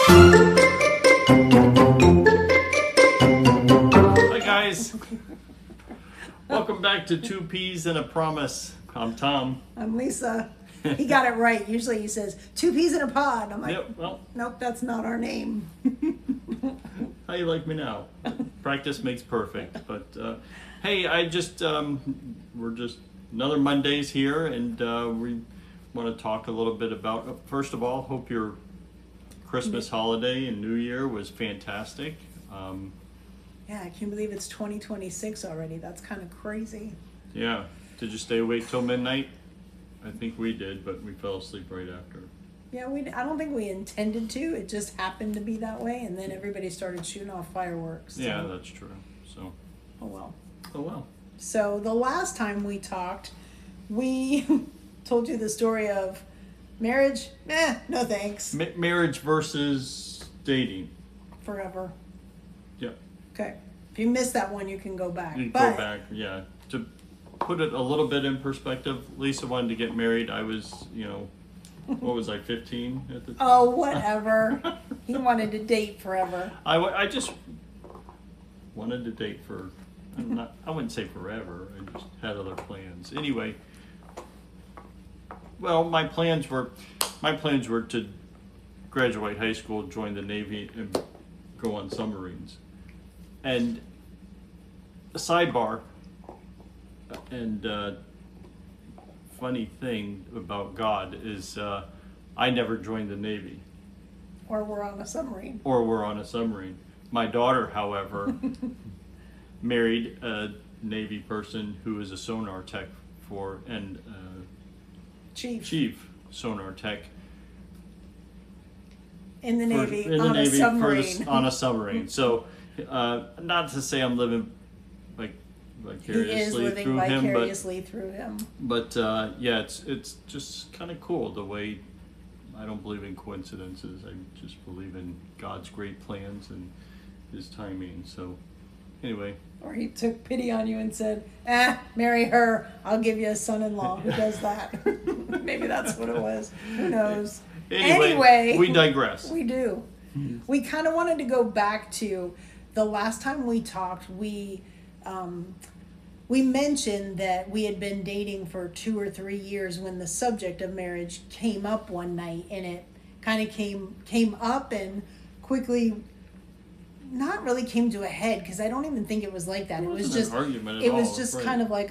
Hi guys, welcome back to Two Peas and a Promise. I'm Tom. I'm Lisa. He got it right. Usually he says, 2 peas in a pod. I'm like, Yep, well, nope, that's not our name. how you like me now? Practice makes perfect. But hey, we're just another Monday's here, and we want to talk a little bit about. First of all, hope your Christmas holiday and New Year was fantastic. Yeah, I can't believe it's 2026 already. That's kind of crazy. Yeah, did you stay awake till midnight? I think we did, but we fell asleep right after. Yeah, I don't think we intended to. It just happened to be that way, and then everybody started shooting off fireworks. So. Yeah, that's true. So. Oh well. Oh well. So the last time we talked, we told you the story of marriage. No thanks. Marriage versus dating. Forever. Yeah. Okay. If you missed that one, you can go back. You go back, yeah. To put it a little bit in perspective, Lisa wanted to get married. I was, what was I, 15 at the time? Oh, whatever. He wanted to date forever. I just wanted to date for, I wouldn't say forever. I just had other plans. Anyway, well, my plans were to graduate high school, join the Navy, and go on submarines. And a sidebar, and funny thing about God is I never joined the Navy. Or we're on a submarine. Or were on a submarine. My daughter, however, married a Navy person who is a sonar tech chief sonar tech. In the Navy, In the a Navy submarine. on a submarine. So, not to say I'm living like He is vicariously living through him, vicariously through him. but yeah, it's just kind of cool the way. I don't believe in coincidences. I just believe in God's great plans and His timing. So, anyway. Or he took pity on you and said, marry her. I'll give you a son-in-law who does that. Maybe that's what it was. Who knows? Anyway, we digress. We do. We kind of wanted to go back to the last time we talked. We mentioned that we had been dating for 2 or 3 years when the subject of marriage came up one night, and it kind of came up and quickly not really came to a head, because I don't even think it was like that. It was just an argument at it all, was just right. kind of like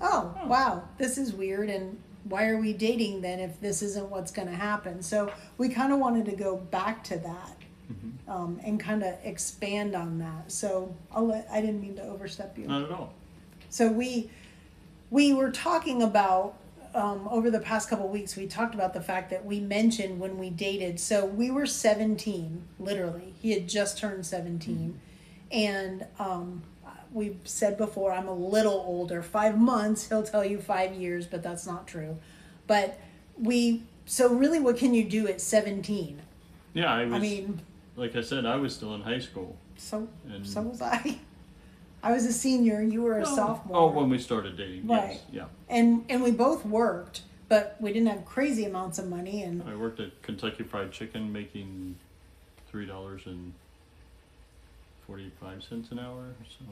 wow, this is weird, and why are we dating then if this isn't what's going to happen? So we kind of wanted to go back to that. And kind of expand on that. So I didn't mean to overstep you. Not at all. So we were talking about over the past couple of weeks. We talked about the fact that we mentioned when we dated. So we were 17, literally. He had just turned 17, and we've said before, I'm a little older. 5 months. He'll tell you 5 years, but that's not true. But so really, what can you do at 17? Yeah, I mean, like I said, I was still in high school. So was I. I was a senior, you were a sophomore. Oh, when we started dating, right. Yes, yeah. And we both worked, but we didn't have crazy amounts of money. And I worked at Kentucky Fried Chicken making $3.45 an hour. So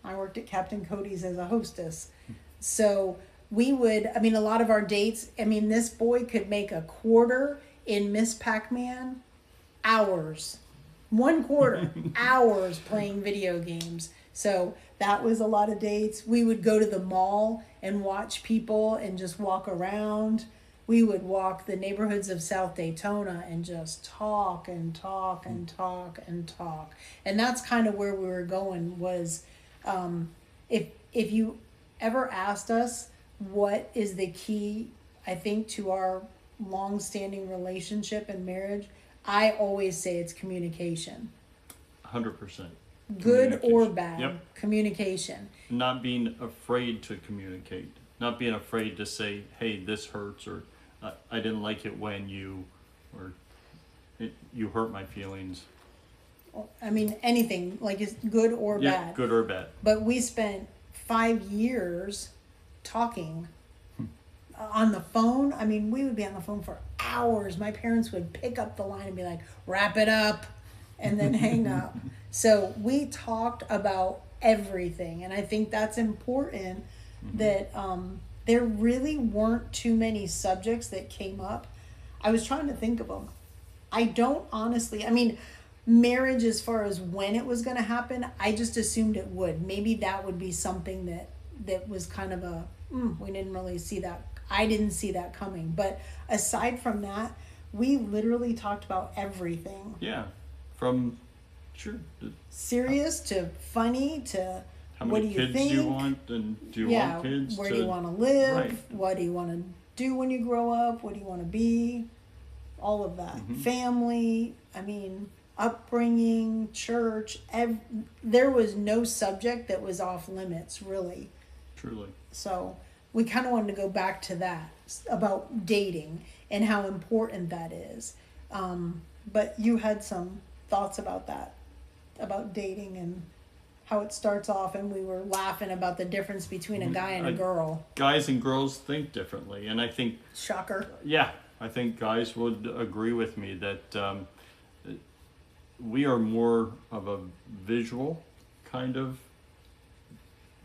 I worked at Captain Cody's as a hostess. So a lot of our dates, this boy could make a quarter in Miss Pac-Man. Hours. 1 quarter. Hours playing video games. So that was a lot of dates. We would go to the mall and watch people and just walk around. We would walk the neighborhoods of South Daytona and just talk and talk and talk and talk. And that's kind of where we were going was, if you ever asked us what is the key, I think, to our long-standing relationship and marriage, I always say it's communication. 100%. Good or bad. Yep. Communication. Not being afraid to communicate. Not being afraid to say, hey, this hurts, or I didn't like it when you hurt my feelings. Anything, like it's good or Yeah, bad. good or bad. But we spent 5 years talking on the phone. We would be on the phone for hours. My parents would pick up the line and be like, wrap it up, and then hang up. So we talked about everything. And I think that's important that there really weren't too many subjects that came up. I was trying to think of them. I don't honestly, I mean, marriage as far as when it was going to happen, I just assumed it would. Maybe that would be something that was kind of a, we didn't really see that. I didn't see that coming. But aside from that, we literally talked about everything. Yeah. From, sure. Serious to funny to How what many do you kids think? do you want? And do you want kids? Where do you want to live? Right. What do you want to do when you grow up? What do you want to be? All of that. Family, I mean, upbringing, church. There was no subject that was off limits, really. Truly. So we kind of wanted to go back to that about dating and how important that is. But you had some thoughts about that, about dating and how it starts off, and we were laughing about the difference between a guy and a girl. Guys and girls think differently, and I think, Shocker. yeah, I think guys would agree with me that we are more of a visual kind of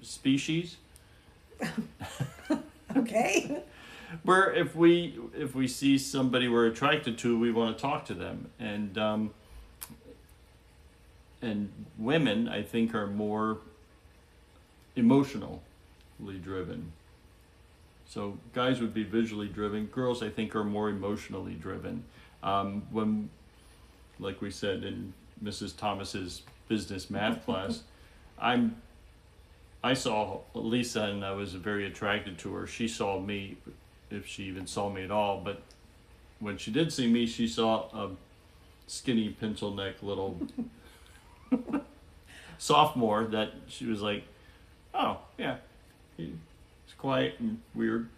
species. Okay. Where if we see somebody we're attracted to, we want to talk to them, and women, I think, are more emotionally driven. So guys would be visually driven. Girls, I think, are more emotionally driven. When, like we said in Mrs. Thomas's business math class, I saw Lisa and I was very attracted to her. She saw me, if she even saw me at all. But when she did see me, she saw a skinny pencil neck little sophomore that she was like, oh, yeah, he's quiet and weird.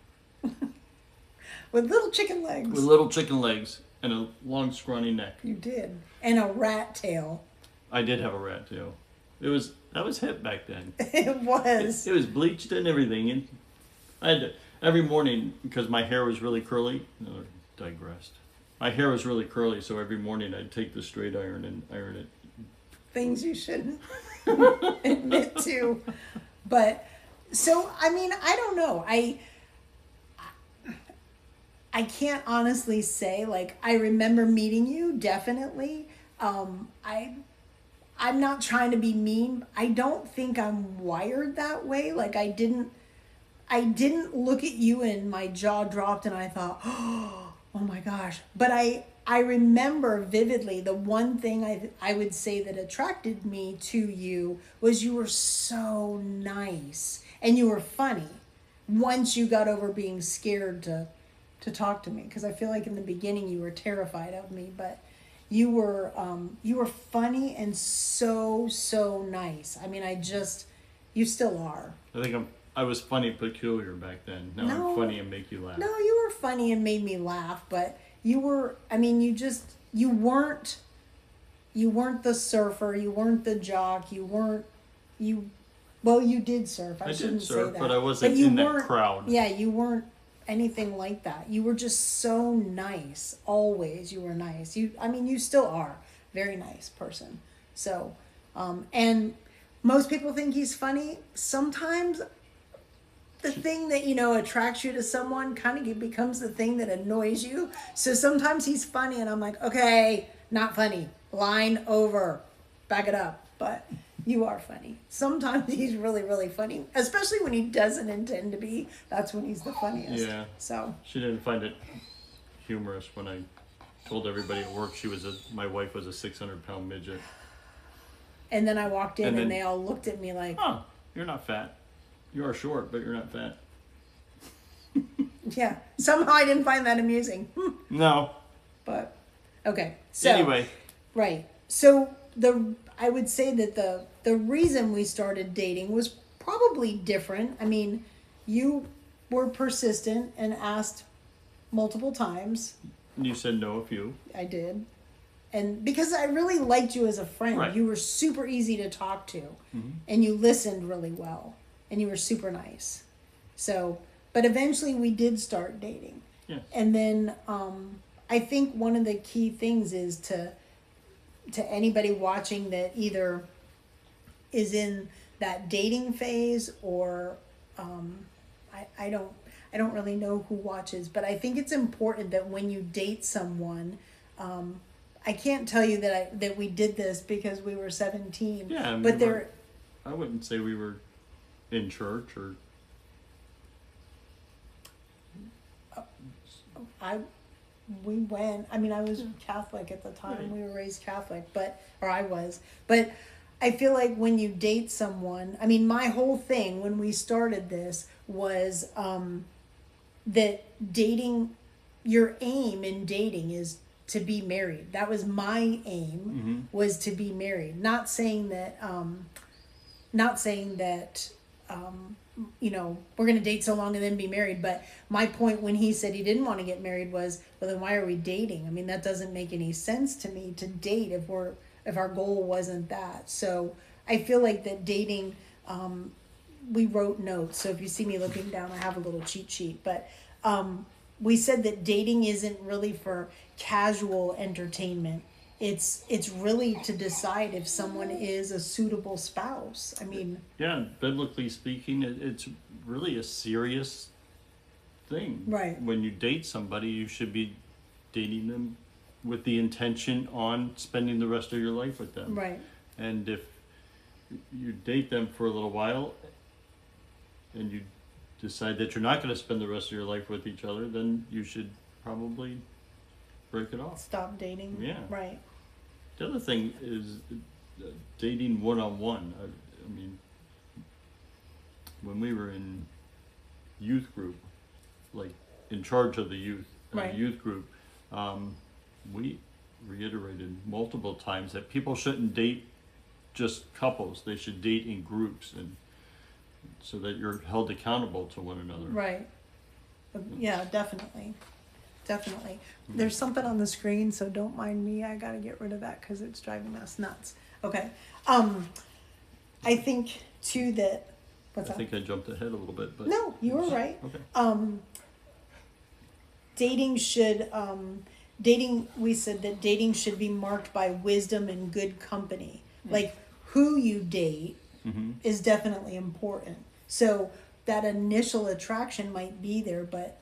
With little chicken legs. With little chicken legs and a long scrawny neck. You did. And a rat tail. I did have a rat tail. That was hip back then. It was. It was bleached and everything. And I had to, every morning, because my hair was really curly, digressed. My hair was really curly, so every morning I'd take the straight iron and iron it. Things you shouldn't admit to. But, so, I mean, I don't know. I can't honestly say, like, I remember meeting you, definitely. I'm not trying to be mean. I don't think I'm wired that way. Like, I didn't look at you and my jaw dropped and I thought, oh my gosh. But I remember vividly the one thing I would say that attracted me to you was you were so nice and you were funny once you got over being scared to talk to me, because I feel like in the beginning you were terrified of me, but you were funny and so nice. I mean, you still are. I think I was funny peculiar back then. Now I'm funny and make you laugh. No, you were funny and made me laugh, but you were, I mean, you weren't the surfer, you weren't the jock, well, you did surf. I shouldn't did surf, say that. but I wasn't in that crowd. Yeah, you weren't anything like that. You were just so nice. Always you were nice. You still are very nice person. So, and most people think he's funny. Sometimes the thing that, attracts you to someone kind of becomes the thing that annoys you. So sometimes he's funny and I'm like, okay, not funny. Line over. Back it up. But you are funny. Sometimes he's really, really funny, especially when he doesn't intend to be. That's when he's the funniest. Yeah. So She didn't find it humorous when I told everybody at work my wife was a 600-pound midget. And then I walked in And then- they all looked at me like, Oh, you're not fat. You are short, but you're not fat. yeah. Somehow I didn't find that amusing. No. But okay. So Anyway, right. So I would say that the reason we started dating was probably different. I mean, you were persistent and asked multiple times. you said no a few. I did. And because I really liked you as a friend, Right. you were super easy to talk to, and you listened really well, and you were super nice. So, but eventually we did start dating. Yes. And then I think one of the key things is to anybody watching that either is in that dating phase or I don't really know who watches, but I think it's important that when you date someone, I can't tell you that we did this because we were 17. Yeah, and but there, I wouldn't say we were in church or. we went. I mean, I was Catholic at the time. Right. We were raised Catholic, or I was. But I feel like when you date someone, I mean, my whole thing when we started this was that dating, your aim in dating is to be married. That was my aim, was to be married. Not saying that, we're going to date so long and then be married. But my point when he said he didn't want to get married was, well, then why are we dating? I mean, that doesn't make any sense to me to date if our goal wasn't that. So I feel like that dating, we wrote notes. So if you see me looking down, I have a little cheat sheet. But we said that dating isn't really for casual entertainment. It's really to decide if someone is a suitable spouse. I mean, Yeah, biblically speaking, it's really a serious thing. Right. When you date somebody, you should be dating them with the intention on spending the rest of your life with them. right. And if you date them for a little while and you decide that you're not going to spend the rest of your life with each other, then you should probably break it off. Stop dating. Yeah. Right. The other thing is dating one-on-one. I mean, when we were in youth group, like in charge of the youth, Right. youth group, we reiterated multiple times that people shouldn't date just couples. They should date in groups, and so that you're held accountable to one another. Right. Yeah, definitely. Definitely. There's something on the screen, so don't mind me. I got to get rid of that because it's driving us nuts. Okay. I think too that. What's I that? think I jumped ahead a little bit, but No, you were right. Okay. Dating should. We said that dating should be marked by wisdom and good company. Like who you date is definitely important. So that initial attraction might be there, but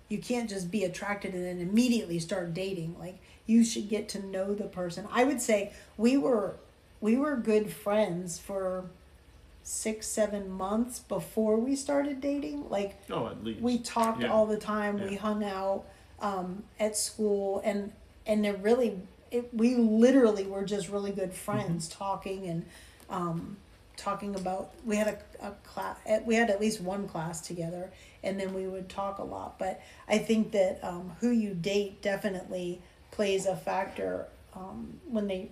you can't just be attracted and then immediately start dating. Like you should get to know the person. I would say we were good friends for 6-7 months before we started dating. Like Oh, at least. we talked Yeah. all the time. Yeah. We hung out at school, and we literally were just really good friends, talking and talking about. We had a class. We had at least one class together, and then we would talk a lot. But I think that who you date definitely plays a factor when they,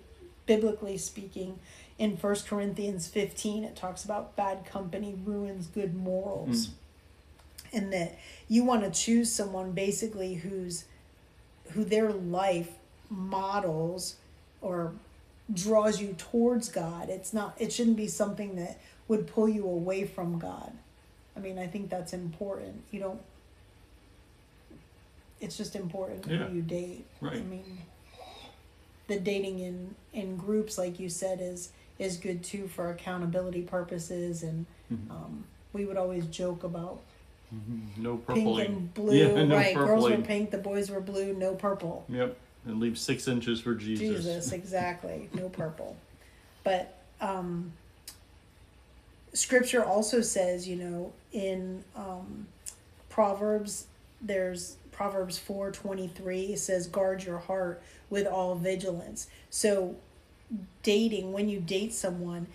biblically speaking. In 1 Corinthians 15, it talks about bad company ruins good morals. And that you want to choose someone basically who their life models or draws you towards God. It shouldn't be something that would pull you away from God. I mean, I think that's important. It's just important Yeah. who you date. Right. I mean, the dating in groups, like you said, is good too for accountability purposes. And we would always joke about No pink purpling. and blue. Yeah, no Right, girls were purpling. pink, the boys were blue, no purple. Yep, and leave 6 inches for Jesus. Jesus, exactly, no purple. But scripture also says, in Proverbs, there's Proverbs 4:23, it says, guard your heart with all vigilance. So when you date someone,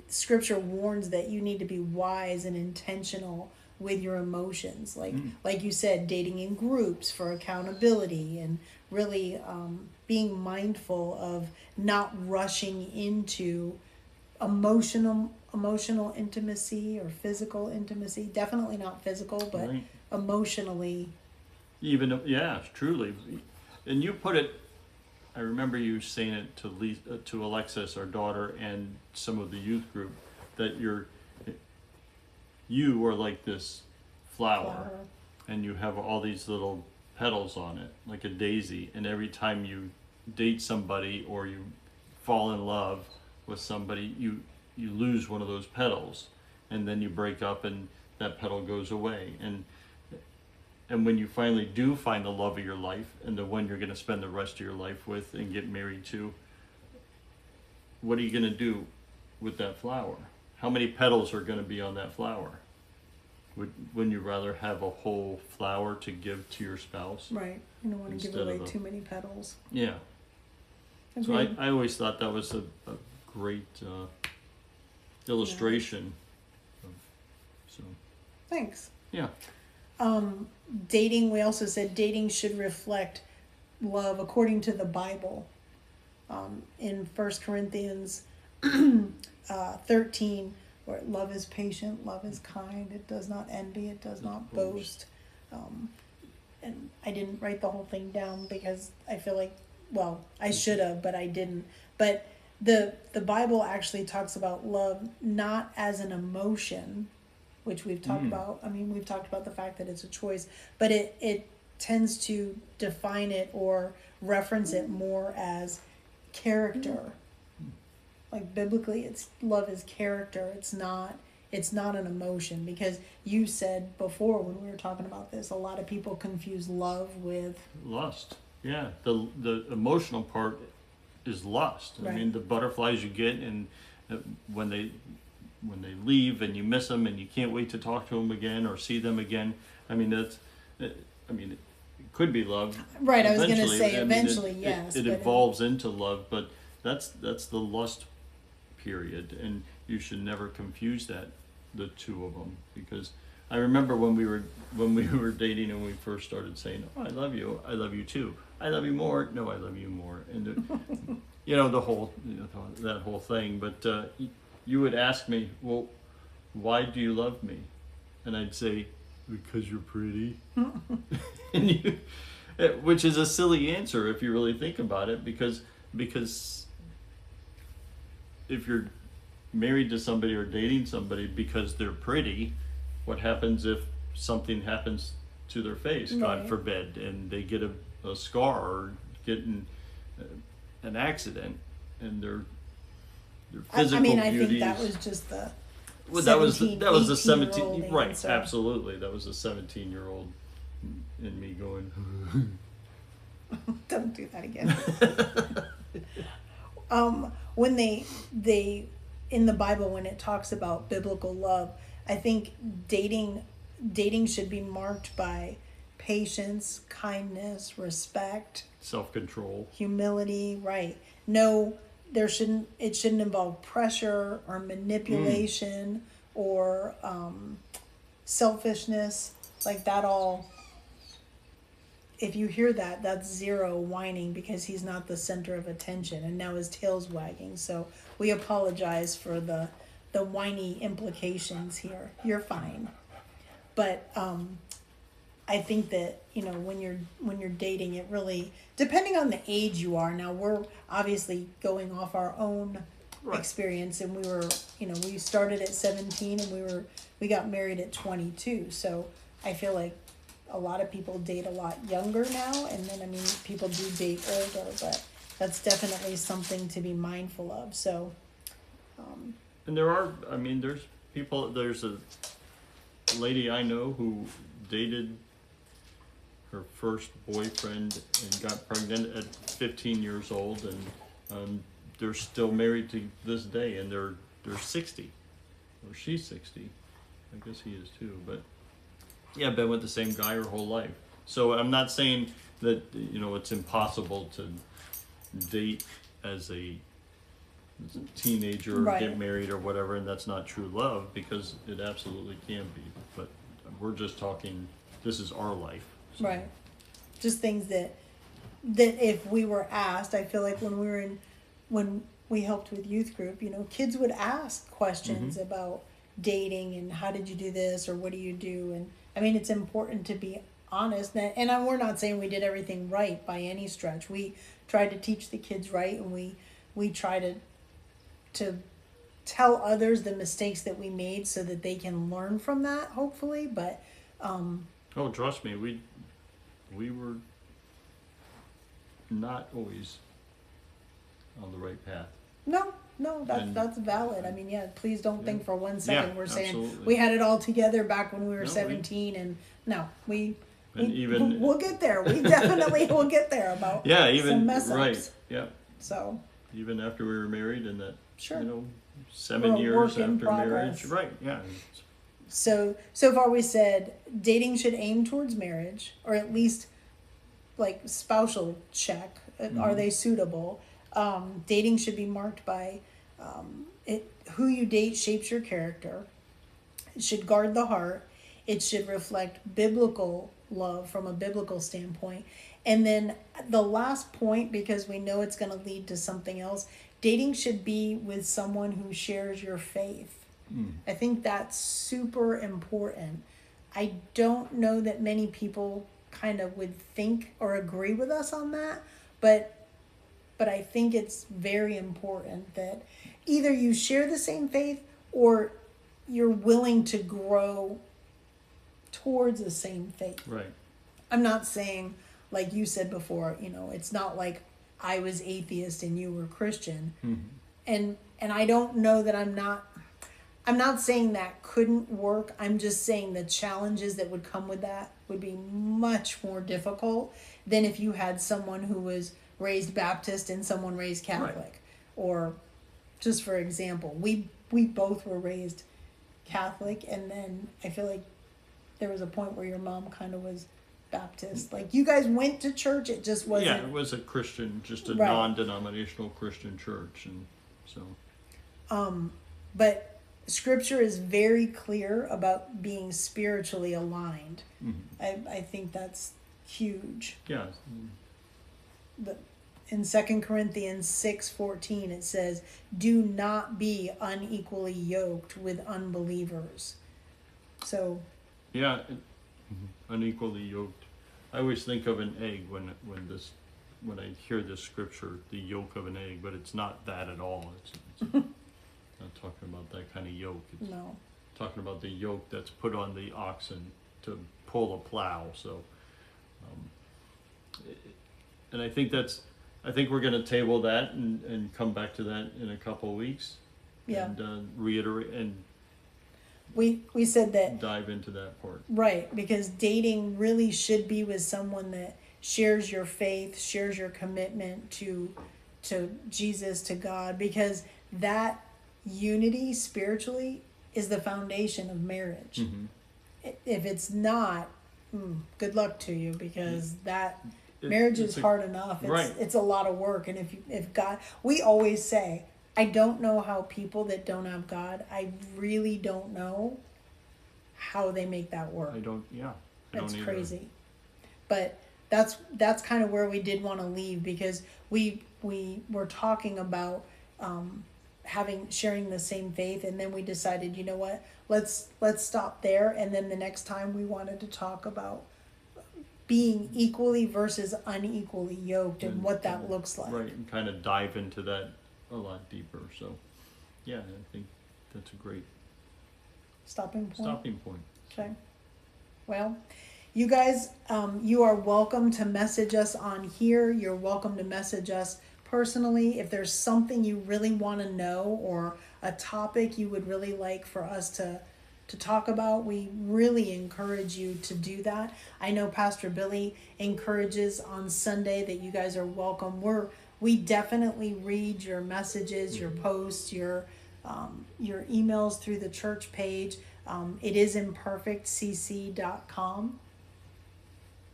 scripture warns that you need to be wise and intentional with your emotions. Like you said, dating in groups for accountability, and really being mindful of not rushing into emotional intimacy or physical intimacy. Definitely not physical, but Right. emotionally. Even, yeah, truly. And you put it, I remember you saying it to Alexis, our daughter, and some of the youth group, that you are like this flower, and you have all these little petals on it, like a daisy. And every time you date somebody or you fall in love with somebody, you lose one of those petals, and then you break up, and that petal goes away. And when you finally do find the love of your life and the one you're going to spend the rest of your life with and get married to, what are you going to do with that flower? How many petals are going to be on that flower? Wouldn't you rather have a whole flower to give to your spouse? Right. You don't want to give Instead away of a- too many petals. Yeah. So Agreed. I always thought that was a great illustration. So, Thanks. yeah. Dating, we also said dating should reflect love according to the Bible. In 1 Corinthians 13, where love is patient, love is kind, it does not envy, it does not boast. And I didn't write the whole thing down because I feel like, well, I should have, but I didn't. But the Bible actually talks about love not as an emotion, which we've talked about. I mean, we've talked about the fact that it's a choice, but it tends to define it or reference it more as character. Like biblically, it's love is character. It's not an emotion, because you said before when we were talking about this, a lot of people confuse love with Lust. Yeah. The emotional part is lust. I Right. mean, the butterflies you get, and when they leave and you miss them and you can't wait to talk to them again or see them again. I mean, it could be love. right. I was going to Eventually. say I mean, eventually, yes. It but evolves into love, but that's the lust period, and you should never confuse the two of them, because I remember when we were dating and we first started saying, "Oh, I love you too, I love you more, no, I love you more," and the whole that whole thing. But you would ask me, "Well, why do you love me?" And I'd say, "Because you're pretty," and which is a silly answer if you really think about it, because if you're married to somebody or dating somebody because they're pretty, what happens if something happens to their face, God Right. forbid, and they get a scar or get in an accident, and their physical I mean, I beauty think that is- was just the well, that was the 18-year-old 17, right? answer. Absolutely, that was a 17-year-old in me going. Don't do that again. When they in the Bible, when it talks about biblical love, I think dating should be marked by patience, kindness, respect, Self-control. humility. Right? No, it shouldn't involve pressure or manipulation or selfishness, like that all. If you hear that, that's zero whining because he's not the center of attention, and now his tail's wagging. So we apologize for the whiny implications here. You're fine, but I think that when you're dating, it really, depending on the age you are. Now we're obviously going off our own Right. experience, and we were we started at 17 and we got married at 22. So I feel like a lot of people date a lot younger now, and then people do date older, but that's definitely something to be mindful of. So And there's a lady I know who dated her first boyfriend and got pregnant at 15 years old, and they're still married to this day, and they're 60, or she's 60. I guess he is too, but yeah, been with the same guy her whole life. So I'm not saying that it's impossible to date as a teenager or Right. get married or whatever, and that's not true love, because it absolutely can be. But we're just talking, this is our life. So. right, just things that if we were asked, I feel like when we helped with youth group, kids would ask questions about dating and how did you do this or what do you do, and it's important to be honest, and we're not saying we did everything right by any stretch. We tried to teach the kids right, and we try to tell others the mistakes that we made so that they can learn from that, hopefully. But Oh, trust me, we were not always on the right path. No, that's And- that's valid. I mean, yeah, please don't think for 1 second we're saying absolutely. we had it all together back when we were No, we- 17, and no, And even- we'll get there. We definitely will get there about Yeah, even some mess ups. right. Yeah, So even after we were married, and that sure. 7 We're a years work in after marriage, progress. right? Yeah, So far we said dating should aim towards marriage, or at least like spousal check. Are they suitable? Dating should be marked by who you date shapes your character. It should guard the heart. It should reflect biblical love from a biblical standpoint. And then the last point, because we know it's going to lead to something else, dating should be with someone who shares your faith. I think that's super important. I don't know that many people kind of would think or agree with us on that, but I think it's very important that either you share the same faith or you're willing to grow towards the same faith. right. I'm not saying, like you said before, it's not like I was atheist and you were Christian. And I don't know that I'm not saying that couldn't work. I'm just saying the challenges that would come with that would be much more difficult than if you had someone who was raised Baptist and someone raised Catholic. Right. Or just for example, we both were raised Catholic, and then I feel like there was a point where your mom kind of was Baptist. Like you guys went to church, it just wasn't. Yeah, it was a Christian, just a Right. non-denominational Christian church, and so But scripture is very clear about being spiritually aligned. I think that's huge. yeah, But in 2 Corinthians 6:14 it says, "Do not be unequally yoked with unbelievers." So yeah, unequally yoked. I always think of an egg when I hear this scripture, the yolk of an egg, but it's not that at all. It's not talking about that kind of yoke. It's no. talking about the yoke that's put on the oxen to pull a plow. So, and I think we're going to table that and come back to that in a couple of weeks. Yeah. And reiterate and We said that, dive into that part. right, because dating really should be with someone that shares your faith, shares your commitment to Jesus, to God, because that unity spiritually is the foundation of marriage. If it's not, good luck to you, because that marriage is hard enough. Right. It's a lot of work, and if God, we always say, I don't know how people that don't have God, I really don't know how they make that work. I don't That's either. crazy. But that's kind of where we did want to leave, because we were talking about sharing the same faith, and then we decided, you know what, let's stop there, and then the next time we wanted to talk about being equally versus unequally yoked and what that looks like. Right, and kind of dive into that a lot deeper. So, yeah, I think that's a great Stopping point. stopping point. Okay. Well, you guys, you are welcome to message us on here. You're welcome to message us personally. If there's something you really want to know, or a topic you would really like for us to talk about, we really encourage you to do that. I know Pastor Billy encourages on Sunday that you guys are welcome. We definitely read your messages, your posts, your emails through the church page. It is imperfectcc.com.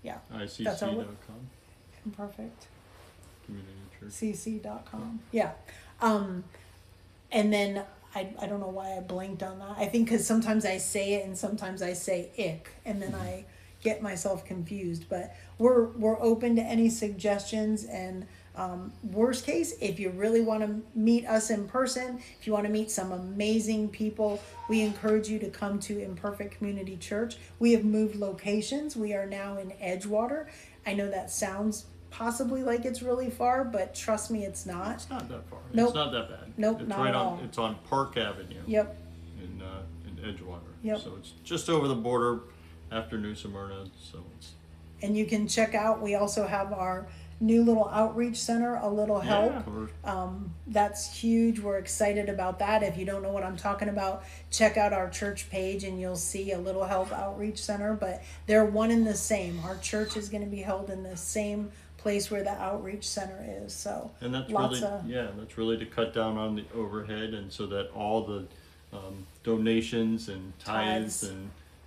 Yeah, that's our ICC.com, imperfect. Community Church. cc.com. Yeah. And then I don't know why I blanked on that. I think because sometimes I say it and sometimes I say ick, and then I get myself confused. But we're open to any suggestions, and worst case, if you really want to meet us in person, if you want to meet some amazing people, we encourage you to come to Imperfect Community Church. We have moved locations. We are now in Edgewater. I know that sounds possibly like it's really far, but trust me, it's not. It's not that far. Nope. It's not that bad. Nope, it's not right at on. all. It's on Park Avenue. Yep. In Edgewater. Yep. So it's just over the border after New Smyrna. So And you can check out, we also have our new little outreach center, A Little Help. Yeah, we're- That's huge. We're excited about that. If you don't know what I'm talking about, check out our church page and you'll see A Little Help Outreach Center. But they're one and the same. Our church is going to be held in the same place where the outreach center is. So and that's lots really, of yeah, that's really to cut down on the overhead, and so that all the donations and tithes Tithes.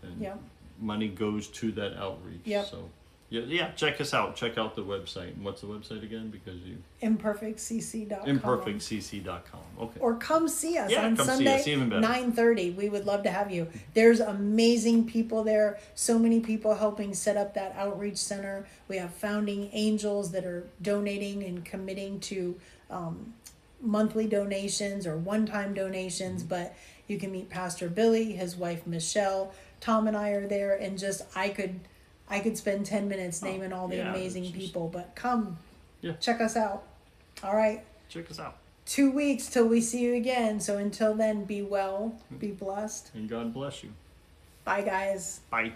and Yep. money goes to that outreach. Yep. So yeah, check us out. Check out the website. And what's the website again? Because you imperfectcc.com. imperfectcc.com. Okay. Or come see us Yeah, on come see Sunday, us, even better. 9:30. We would love to have you. There's amazing people there. So many people helping set up that outreach center. We have founding angels that are donating and committing to monthly donations or one-time donations. Mm-hmm. But you can meet Pastor Billy, his wife Michelle. Tom and I are there, and just I could spend 10 minutes naming all the yeah, amazing it's just- people. But come, Yeah. check us out. All right. Check us out. 2 weeks till we see you again. So until then, be well, be blessed. And God bless you. Bye, guys. Bye.